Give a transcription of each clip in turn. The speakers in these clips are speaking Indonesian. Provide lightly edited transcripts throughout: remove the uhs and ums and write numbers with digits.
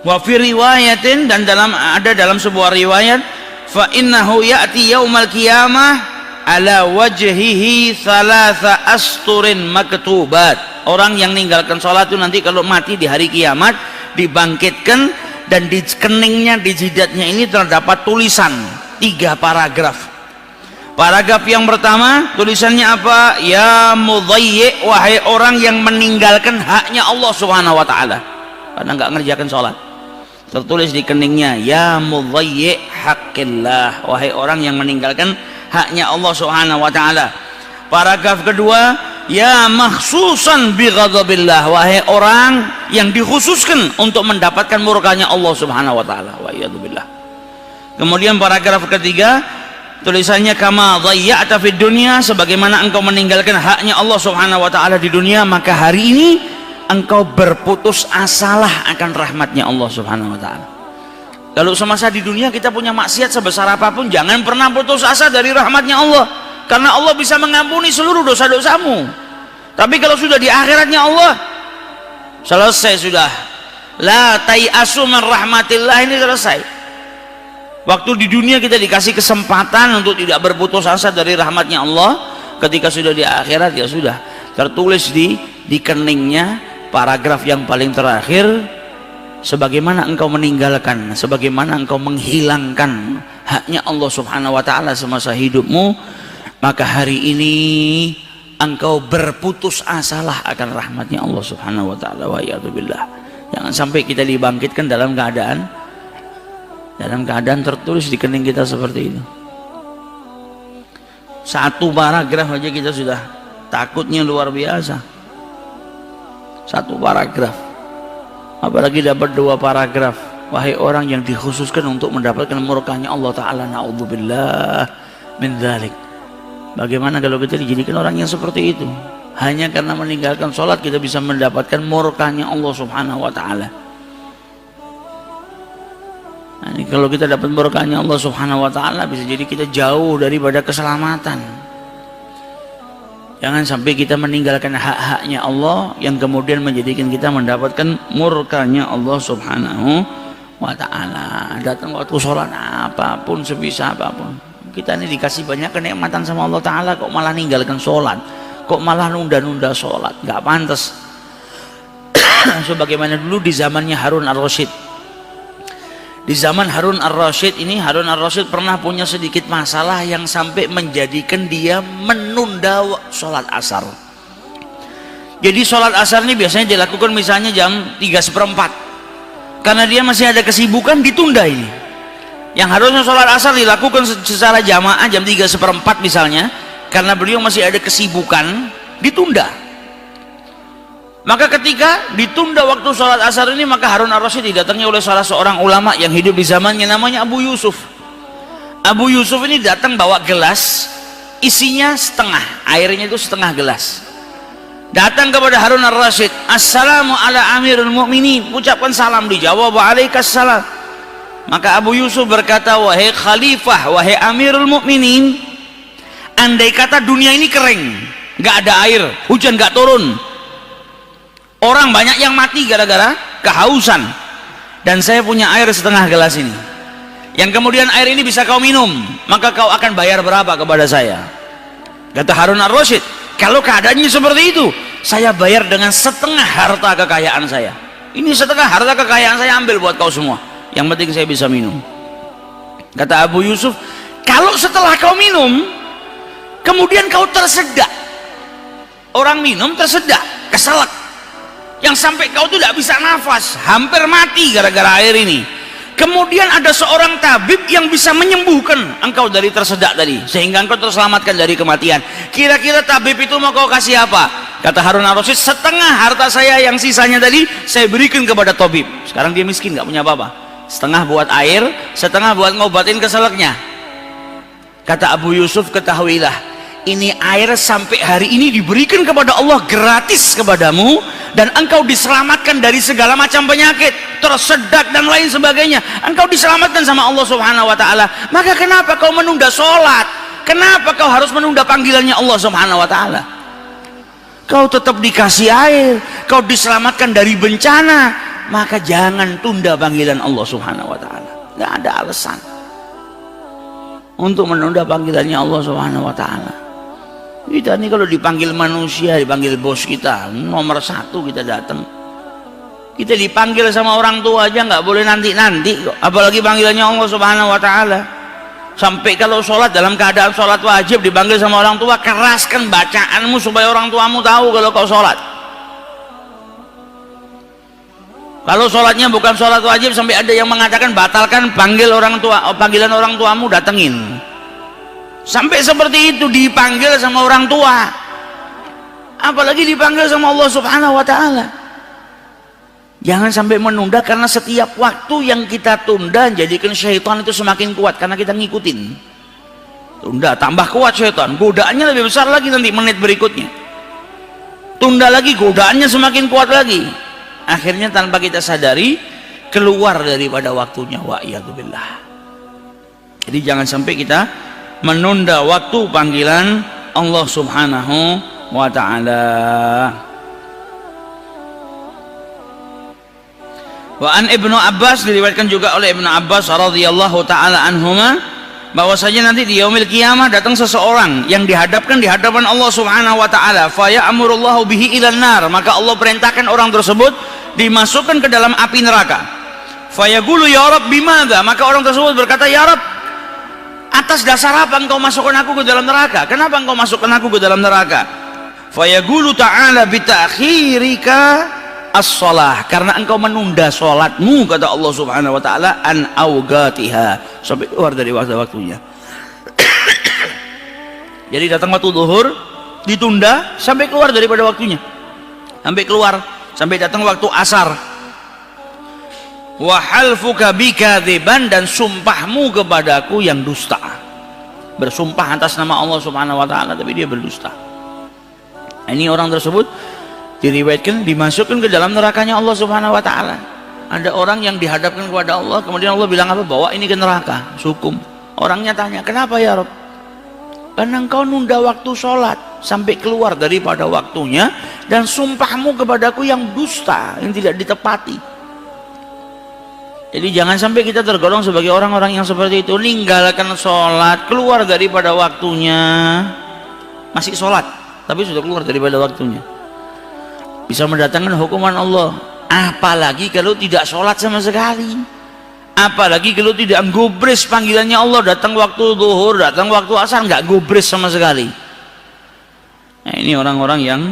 Wa fi riwayatin, dan dalam sebuah riwayat, fa innahu ya'ti yaumal qiyamah ala wajhihi thalatha asturin maktubat. Orang yang meninggalkan sholat itu nanti kalau mati di hari kiamat dibangkitkan, dan di keningnya, di jidatnya ini terdapat tulisan 3 paragraf. Paragraf yang pertama tulisannya apa? Ya mudhayyi, wahai orang yang meninggalkan haknya Allah Subhanahu wa taala karena enggak ngerjakan sholat. Tertulis di keningnya, ya mudhayyi haqqillah, wahai orang yang meninggalkan haknya Allah Subhanahu wa taala. Paragraf kedua, ya makhsusan bi ghadabillah, wahai orang yang dikhususkan untuk mendapatkan murkanya Allah Subhanahu wa taala. Wa iyadzubillah. Kemudian paragraf ketiga tulisannya, kama dhayya'ta fid dunya, sebagaimana engkau meninggalkan haknya Allah Subhanahu wa taala di dunia, maka hari ini engkau berputus asalah akan rahmatnya Allah Subhanahu wa taala. Kalau semasa di dunia kita punya maksiat sebesar apapun, jangan pernah putus asa dari rahmatnya Allah, karena Allah bisa mengampuni seluruh dosa-dosamu. Tapi kalau sudah di akhiratnya Allah, selesai sudah. La tai'asu min rahmatillah, ini selesai. Waktu di dunia kita dikasih kesempatan untuk tidak berputus asa dari rahmatnya Allah, ketika sudah di akhirat ya sudah, tertulis di keningnya paragraf yang paling terakhir, sebagaimana engkau meninggalkan, sebagaimana engkau menghilangkan haknya Allah Subhanahu wa taala semasa hidupmu, maka hari ini engkau berputus asalah akan rahmatnya Allah Subhanahu wa taala. Wa iyadzubillah. Jangan sampai kita dibangkitkan dalam keadaan tertulis di kening kita seperti itu. 1 paragraf aja kita sudah takutnya luar biasa. 1 paragraf, apalagi dapat 2 paragraf. Wahai orang yang dikhususkan untuk mendapatkan murkanya Allah Ta'ala, na'udzubillah min dzalik. Bagaimana kalau kita dijadikan orang yang seperti itu? Hanya karena meninggalkan sholat kita bisa mendapatkan murkanya Allah Subhanahu wa Ta'ala. Nah, ini kalau kita dapat murkanya Allah Subhanahu wa Ta'ala, bisa jadi kita jauh daripada keselamatan. Jangan sampai kita meninggalkan hak-haknya Allah yang kemudian menjadikan kita mendapatkan murkanya Allah Subhanahu wa Ta'ala. Datang waktu sholat apapun, sebisa apapun, kita ini dikasih banyak kenikmatan sama Allah Ta'ala, kok malah ninggalkan sholat, kok malah nunda-nunda sholat. Gak pantas. Sebagaimana dulu di zamannya Harun ar-Rasyid. Di zaman Harun ar-Rasyid ini, Harun ar-Rasyid pernah punya sedikit masalah yang sampai menjadikan dia menunda sholat asar. Jadi sholat asar ini biasanya dilakukan misalnya jam 3:04, karena dia masih ada kesibukan ditunda ini. Yang harusnya sholat asar dilakukan secara jamaah jam 3:04 misalnya, karena beliau masih ada kesibukan, ditunda. Maka ketika ditunda waktu sholat asar ini, maka Harun ar-Rasyid didatangi oleh salah seorang ulama yang hidup di zamannya, namanya Abu Yusuf. Abu Yusuf ini datang bawa gelas, isinya setengah, airnya itu setengah gelas. Datang kepada Harun ar-Rasyid, assalamu ala amirul mu'minin, ucapkan salam, dijawab waalaikumsalam. Maka Abu Yusuf berkata, wahai khalifah, wahai amirul mu'minin, andai kata dunia ini kering, gak ada air, hujan gak turun, orang banyak yang mati gara-gara kehausan, dan saya punya air setengah gelas ini, yang kemudian air ini bisa kau minum, maka kau akan bayar berapa kepada saya? Kata Harun ar-Rasyid, kalau keadaannya seperti itu, saya bayar dengan setengah harta kekayaan saya. Ini setengah harta kekayaan saya ambil buat kau semua, yang penting saya bisa minum. Kata Abu Yusuf, kalau setelah kau minum kemudian kau tersedak, orang minum tersedak, keselak, yang sampai kau tuh tidak bisa nafas, hampir mati gara-gara air ini, kemudian ada seorang tabib yang bisa menyembuhkan engkau dari tersedak tadi, sehingga engkau terselamatkan dari kematian, kira-kira tabib itu mau kau kasih apa? Kata Harun ar-Rasyid, setengah harta saya yang sisanya tadi saya berikan kepada tabib. Sekarang dia miskin, gak punya apa-apa, setengah buat air, setengah buat ngobatin keselaknya. Kata Abu Yusuf, ketahuilah, ini air sampai hari ini diberikan kepada Allah gratis kepadamu, dan engkau diselamatkan dari segala macam penyakit, tersedak dan lain sebagainya, engkau diselamatkan sama Allah Subhanahu wa Ta'ala. Maka kenapa kau menunda sholat? Kenapa kau harus menunda panggilannya Allah Subhanahu wa Ta'ala? Kau tetap dikasih air, kau diselamatkan dari bencana, maka jangan tunda panggilan Allah Subhanahu wa taala. Enggak ada alasan untuk menunda panggilannya Allah Subhanahu wa taala. Kita ini kalau dipanggil manusia, dipanggil bos kita, nomor satu kita datang. Kita dipanggil sama orang tua aja nggak boleh nanti-nanti kok, apalagi panggilannya Allah Subhanahu wa taala. Sampai kalau sholat, dalam keadaan sholat wajib dipanggil sama orang tua, keraskan bacaanmu supaya orang tuamu tahu kalau kau sholat. Kalau sholatnya bukan sholat wajib, sampai ada yang mengatakan batalkan, panggil orang tua, panggilan orang tuamu datengin. Sampai seperti itu dipanggil sama orang tua, apalagi dipanggil sama Allah Subhanahu wa taala. Jangan sampai menunda, karena setiap waktu yang kita tunda jadikan syaitan itu semakin kuat karena kita ngikutin. Tunda tambah kuat syaitan, godaannya lebih besar lagi nanti menit berikutnya. Tunda lagi, godaannya semakin kuat lagi. Akhirnya tanpa kita sadari keluar daripada waktunya. Wa iyadzubillah. Jadi jangan sampai kita menunda waktu panggilan Allah Subhanahu wa taala. Wa an Ibnu Abbas, diriwayatkan juga oleh Ibnu Abbas radhiyallahu taala anhuma, bahwasanya nanti di yaumil qiyamah datang seseorang yang dihadapkan di hadapan Allah Subhanahu wa taala, fa ya'murullahu bihi ilan nar, maka Allah perintahkan orang tersebut dimasukkan ke dalam api neraka. Fa yaqulu ya Rabb bimadza, maka orang tersebut berkata, ya Rabb, atas dasar apa engkau masukkan aku ke dalam neraka? Kenapa engkau masukkan aku ke dalam neraka? Fa yaqulu ta'ala bi ta'khirika as-shalah, karena engkau menunda sholatmu, kata Allah Subhanahu wa taala, an awqatiha, sampai keluar dari waktu-waktunya. Jadi datang waktu zuhur ditunda sampai keluar daripada waktunya, sampai datang waktu asar. Wa halfuka bikadziban, dan sumpahmu kepadaku yang dusta, bersumpah atas nama Allah Subhanahu wa taala tapi dia berdusta. Ini orang tersebut diriwayatkan dimasukkan ke dalam nerakanya Allah Subhanahu wa taala. Ada orang yang dihadapkan kepada Allah, kemudian Allah bilang apa? Bawa ini ke neraka, hukum. Orangnya tanya, kenapa ya Rabb? Karena engkau nunda waktu sholat sampai keluar daripada waktunya, dan sumpahmu kepadaku yang dusta, yang tidak ditepati. Jadi jangan sampai kita tergolong sebagai orang-orang yang seperti itu, meninggalkan sholat, keluar daripada waktunya, masih sholat tapi sudah keluar daripada waktunya, bisa mendatangkan hukuman Allah. Apalagi kalau tidak sholat sama sekali, apalagi kalau tidak gubris panggilannya Allah, datang waktu zuhur, datang waktu asar, nggak gubris sama sekali. Nah, ini orang-orang yang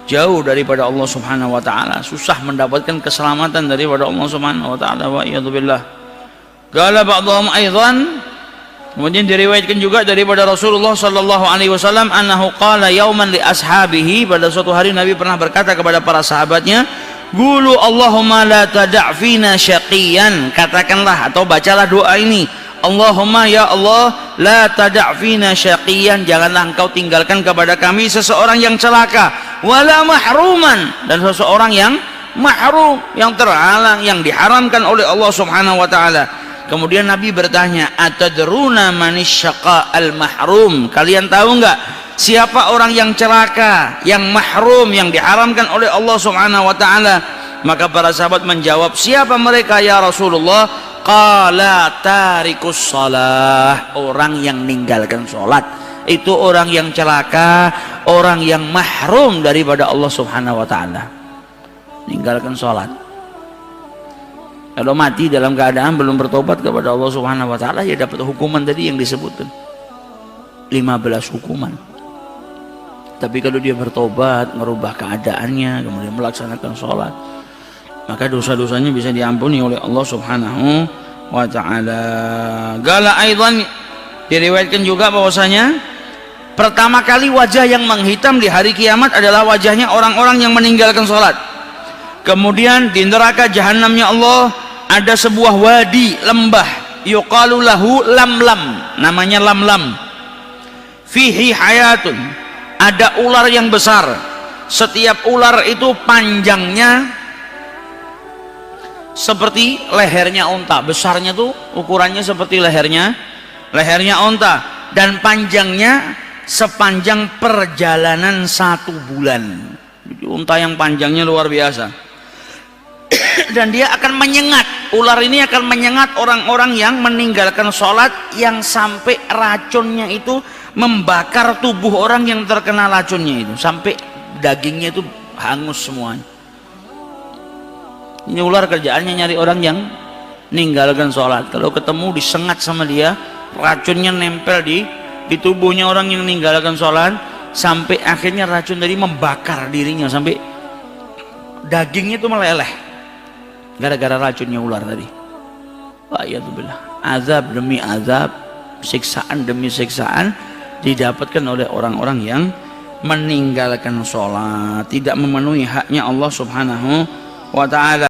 jauh daripada Allah Subhanahu wa taala, susah mendapatkan keselamatan daripada Allah Subhanahu wa taala. Wa iyadzubillah. Qala ba'dhum aidan, kemudian diriwayatkan juga daripada Rasulullah sallallahu alaihi wasallam, annahu qala yauman li ashabihi, pada suatu hari Nabi pernah berkata kepada para sahabatnya, qulu Allahumma la tada' fina syaqiyan, katakanlah atau bacalah doa ini, Allahumma ya Allah, la tada' fina syaqiyan, janganlah engkau tinggalkan kepada kami seseorang yang celaka, wala mahruman, dan seseorang yang mahrum, yang terhalang, yang diharamkan oleh Allah Subhanahu wa taala. Kemudian Nabi bertanya, atadruna manisyaqa al-mahrum, kalian tahu enggak siapa orang yang celaka, yang mahrum, yang diharamkan oleh Allah Subhanahu wa taala? Maka para sahabat menjawab, siapa mereka ya Rasulullah? Qala tarikus shalah, orang yang meninggalkan salat. Itu orang yang celaka, orang yang mahrum daripada Allah Subhanahu wa taala. Meninggalkan salat. Kalau mati dalam keadaan belum bertobat kepada Allah Subhanahu wa taala, ya dapat hukuman tadi yang disebutkan, 15 hukuman. Tapi kalau dia bertobat, merubah keadaannya, kemudian melaksanakan sholat, maka dosa-dosanya bisa diampuni oleh Allah Subhanahu wa taala. Gala aidan, diriwayatkan juga bahwasanya pertama kali wajah yang menghitam di hari kiamat adalah wajahnya orang-orang yang meninggalkan sholat. Kemudian di neraka jahanamnya Allah ada sebuah wadi, lembah, yuqalu lahu lamlam, namanya lamlam. Fihi hayatun, ada ular yang besar. Setiap ular itu panjangnya seperti lehernya unta, besarnya tuh ukurannya seperti lehernya unta, dan panjangnya sepanjang perjalanan 1 bulan. Jadi unta yang panjangnya luar biasa. Dan dia akan menyengat, ular ini akan menyengat orang-orang yang meninggalkan sholat, yang sampai racunnya itu membakar tubuh orang yang terkena racunnya itu, sampai dagingnya itu hangus semuanya. Ini ular kerjaannya nyari orang yang meninggalkan sholat. Kalau ketemu disengat sama dia, racunnya nempel di tubuhnya orang yang meninggalkan sholat, sampai akhirnya racun tadi membakar dirinya sampai dagingnya itu meleleh gara-gara racunnya ular tadi. Wa'iyatubillah. Azab demi azab, siksaan demi siksaan didapatkan oleh orang-orang yang meninggalkan sholat, tidak memenuhi haknya Allah subhanahu wa ta'ala.